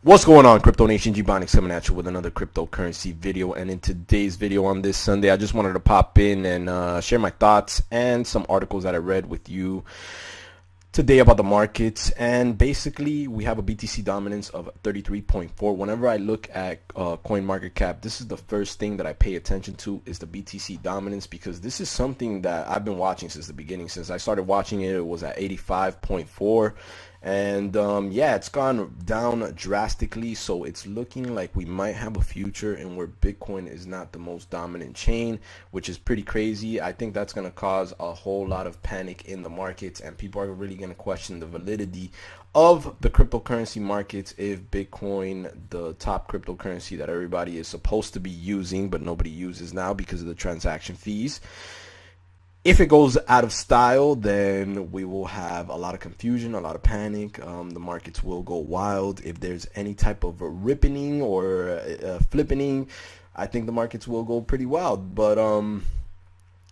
What's going on, Crypto Nation? Gbonics coming at you with another cryptocurrency video. And in today's video on this Sunday, I just wanted to pop in and share my thoughts and some articles that I read with you today about the markets. And basically, we have a BTC dominance of 33.4. Whenever I look at coin market cap, this is the first thing that I pay attention to, is the BTC dominance, because this is something that I've been watching since the beginning. Since I started watching it, it was at 85.4. And yeah, it's gone down drastically, so it's looking like we might have a future in where Bitcoin is not the most dominant chain, which is pretty crazy. I think that's going to cause a whole lot of panic in the markets, and people are really going to question the validity of the cryptocurrency markets if Bitcoin, the top cryptocurrency that everybody is supposed to be using but nobody uses now because of the transaction fees, if it goes out of style, then we will have a lot of confusion, a lot of panic. The markets will go wild. If there's any type of a rippening or flippening, I think the markets will go pretty wild. But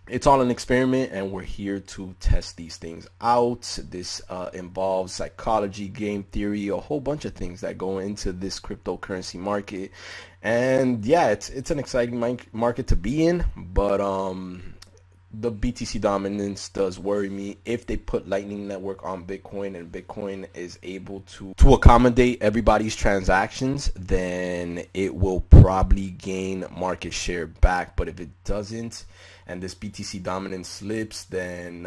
it's all an experiment, and we're here to test these things out. This involves psychology, game theory, a whole bunch of things that go into this cryptocurrency market. And yeah, it's an exciting market to be in, but the BTC dominance does worry me. If they put Lightning Network on Bitcoin and Bitcoin is able to accommodate everybody's transactions, then it will probably gain market share back. But if it doesn't, and this BTC dominance slips, then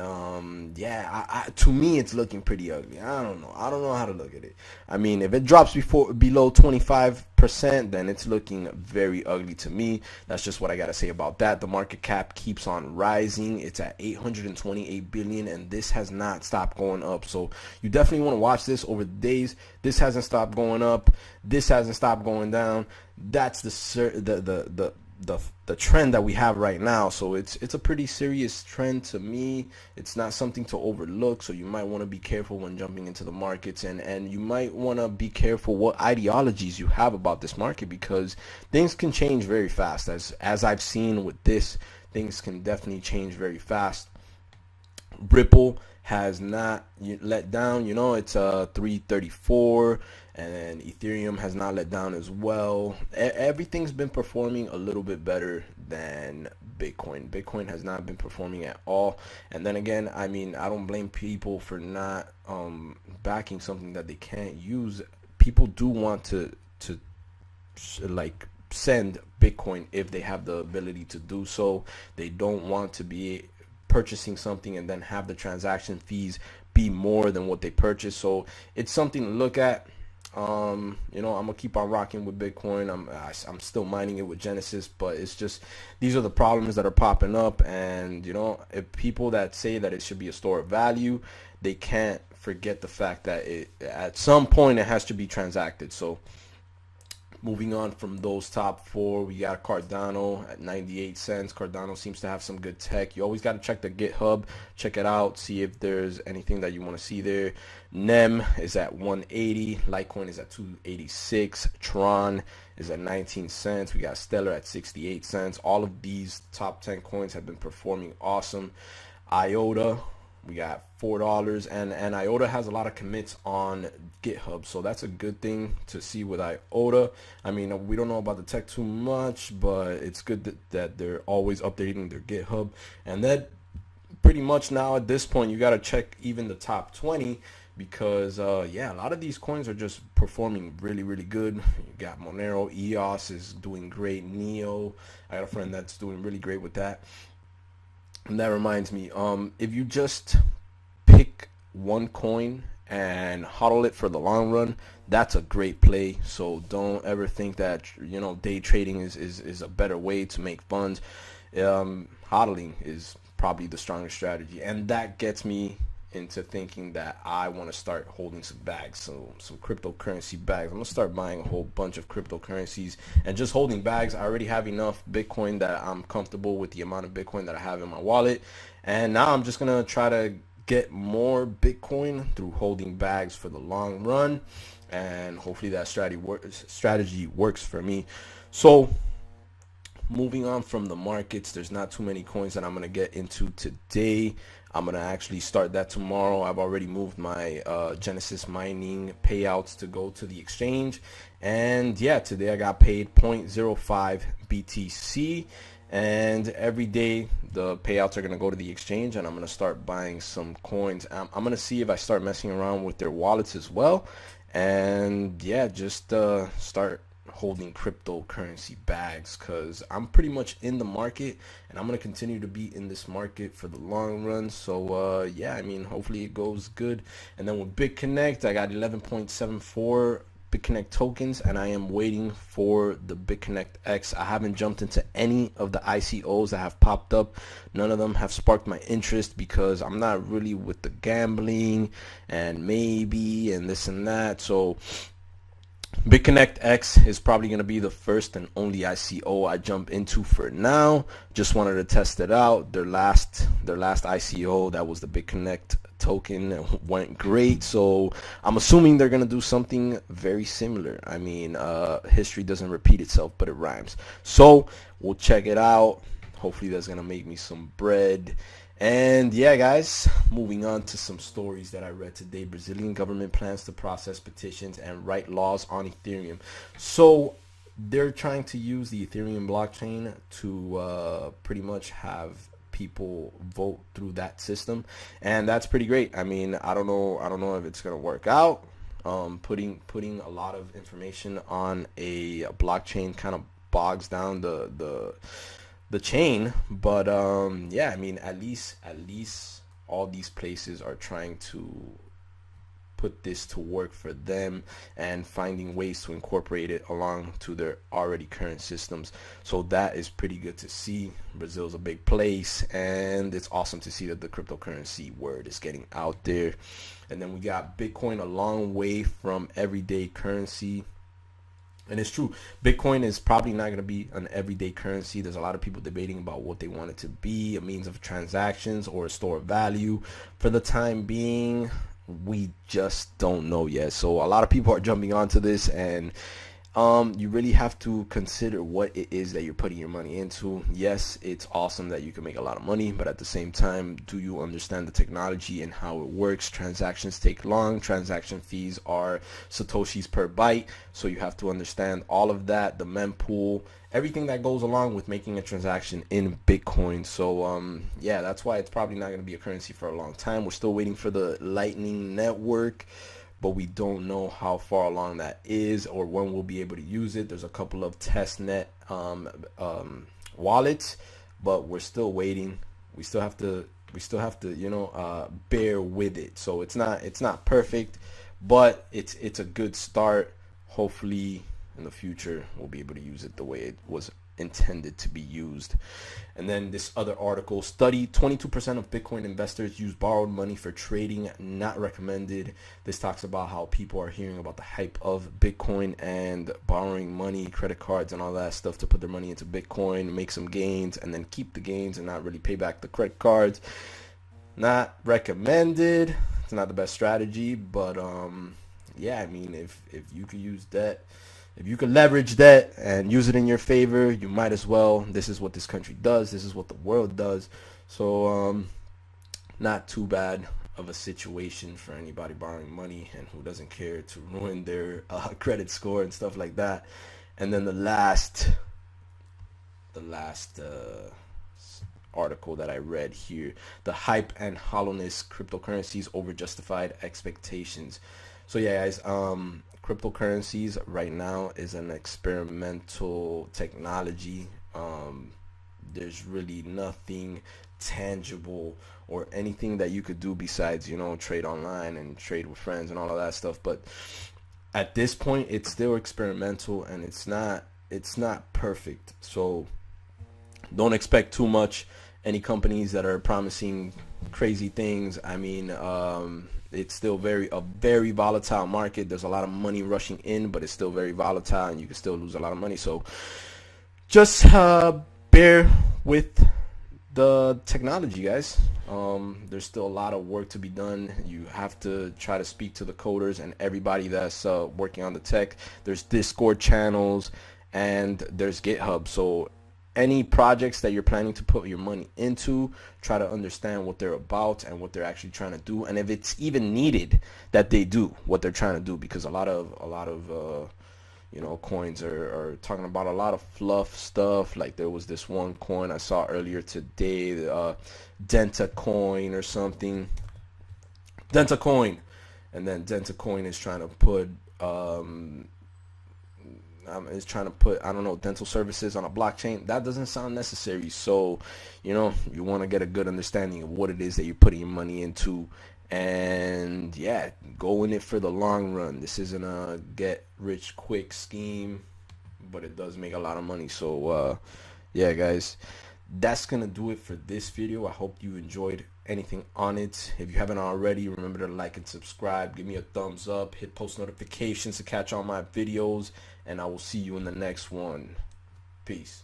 yeah, to me it's looking pretty ugly. I don't know how to look at it. I mean, if it drops below 25%, then it's looking very ugly to me. That's just what I gotta say about that. The market cap keeps on rising. It's at 828 billion, and this has not stopped going up. So you definitely want to watch this over the days. This hasn't stopped going up. This hasn't stopped going down. That's the trend that we have right now. So it's a pretty serious trend to me. It's not something to overlook, so you might want to be careful when jumping into the markets, and you might want to be careful what ideologies you have about this market, because things can change very fast. As I've seen with this, things can definitely change very fast. Ripple has not let down. It's 334, and Ethereum has not let down as well. Everything's been performing a little bit better than Bitcoin. Bitcoin has not been performing at all. And then again, I mean, I don't blame people for not backing something that they can't use. People do want to like send Bitcoin if they have the ability to do so. They don't want to be purchasing something and then have the transaction fees be more than what they purchase. So it's something to look at. I'm gonna keep on rocking with Bitcoin. I'm still mining it with Genesis, but it's just, these are the problems that are popping up. And if people that say that it should be a store of value, they can't forget the fact that at some point it has to be transacted. So moving on from those top four, we got Cardano at 98 cents. Cardano seems to have some good tech. You always got to check the GitHub, check it out, see if there's anything that you want to see there. NEM is at 180. Litecoin is at 286. Tron is at 19 cents. We got Stellar at 68 cents. All of these top 10 coins have been performing awesome. IOTA, we got $4, and IOTA has a lot of commits on GitHub, so that's a good thing to see with IOTA. I mean, we don't know about the tech too much, but it's good that they're always updating their GitHub. And that pretty much now at this point, you got to check even the top 20, because yeah, a lot of these coins are just performing really, really good. You got Monero, EOS is doing great, Neo, I got a friend that's doing really great with that. And that reminds me, if you just pick one coin and hodl it for the long run, that's a great play. So don't ever think that day trading is a better way to make funds. Hodling is probably the strongest strategy, and that gets me into thinking that I want to start holding some bags, so some cryptocurrency bags. I'm gonna start buying a whole bunch of cryptocurrencies and just holding bags. I already have enough Bitcoin that I'm comfortable with the amount of Bitcoin that I have in my wallet, and now I'm just gonna try to get more Bitcoin through holding bags for the long run, and hopefully that strategy works for me. So moving on from the markets, there's not too many coins that I'm going to get into today. I'm gonna actually start that tomorrow. I've already moved my Genesis mining payouts to go to the exchange, and yeah, today I got paid 0.05 BTC, and every day the payouts are gonna go to the exchange, and I'm gonna start buying some coins. I'm gonna see if I start messing around with their wallets as well, and yeah, just start holding cryptocurrency bags, because I'm pretty much in the market, and I'm going to continue to be in this market for the long run. So yeah, I mean, hopefully it goes good. And then with BitConnect, I got 11.74 BitConnect tokens, and I am waiting for the BitConnect X. I haven't jumped into any of the ICOs that have popped up. None of them have sparked my interest, because I'm not really with the gambling and maybe and this and that. So BitConnect X is probably going to be the first and only ICO I jump into for now. Just wanted to test it out. Their last ICO, that was the BitConnect token, went great. So I'm assuming they're going to do something very similar. I mean, history doesn't repeat itself, but it rhymes. So we'll check it out. Hopefully that's going to make me some bread. And yeah, guys, moving on to some stories that I read today. Brazilian government plans to process petitions and write laws on Ethereum. So they're trying to use the Ethereum blockchain to pretty much have people vote through that system, and that's pretty great. I mean, I don't know if it's gonna work out. Putting a lot of information on a blockchain kind of bogs down the chain, but yeah, I mean, at least all these places are trying to put this to work for them and finding ways to incorporate it along to their already current systems. So that is pretty good to see. Brazil's a big place, and it's awesome to see that the cryptocurrency word is getting out there. And then we got Bitcoin a long way from everyday currency. And it's true, Bitcoin is probably not going to be an everyday currency. There's a lot of people debating about what they want it to be, a means of transactions or a store of value. For the time being, we just don't know yet. So a lot of people are jumping onto this, and you really have to consider what it is that you're putting your money into. Yes, it's awesome that you can make a lot of money, but at the same time, do you understand the technology and how it works? Transactions take long. Transaction fees are satoshis per byte, so you have to understand all of that, the mempool, everything that goes along with making a transaction in Bitcoin. So yeah, that's why it's probably not going to be a currency for a long time. We're still waiting for the Lightning Network, but we don't know how far along that is or when we'll be able to use it. There's a couple of testnet wallets, but we're still waiting. We still have to bear with it. So it's not perfect, but it's a good start. Hopefully in the future we'll be able to use it the way it was intended to be used. And then this other article, study 22% of Bitcoin investors use borrowed money for trading, not recommended. This talks about how people are hearing about the hype of Bitcoin and borrowing money, credit cards and all that stuff to put their money into Bitcoin, make some gains, and then keep the gains and not really pay back the credit cards. Not recommended. It's not the best strategy, but yeah, I mean, if you could use debt, if you can leverage that and use it in your favor, you might as well. This is what this country does. This is what the world does. So not too bad of a situation for anybody borrowing money and who doesn't care to ruin their credit score and stuff like that. And then the last article that I read here, the hype and hollowness, cryptocurrencies over justified expectations. So yeah, guys, cryptocurrencies right now is an experimental technology. There's really nothing tangible or anything that you could do besides, trade online and trade with friends and all of that stuff. But at this point, it's still experimental and it's not perfect. So don't expect too much. Any companies that are promising crazy things, I mean, it's still a very volatile market. There's a lot of money rushing in, but it's still very volatile and you can still lose a lot of money. So just bear with the technology, guys. There's still a lot of work to be done. You have to try to speak to the coders and everybody that's working on the tech. There's Discord channels and there's GitHub. So any projects that you're planning to put your money into, try to understand what they're about and what they're actually trying to do, and if it's even needed that they do what they're trying to do, because a lot of you know, coins are talking about a lot of fluff stuff. Like there was this one coin I saw earlier today, Denta coin or something, Denta coin, and then Denta coin is trying to put I don't know, dental services on a blockchain. That doesn't sound necessary. So, you know, you want to get a good understanding of what it is that you're putting your money into, and yeah, go in it for the long run. This isn't a get rich quick scheme, but it does make a lot of money. So yeah, guys, that's gonna do it for this video. I hope you enjoyed anything on it. If you haven't already, remember to like and subscribe, give me a thumbs up, hit post notifications to catch all my videos, and I will see you in the next one. Peace.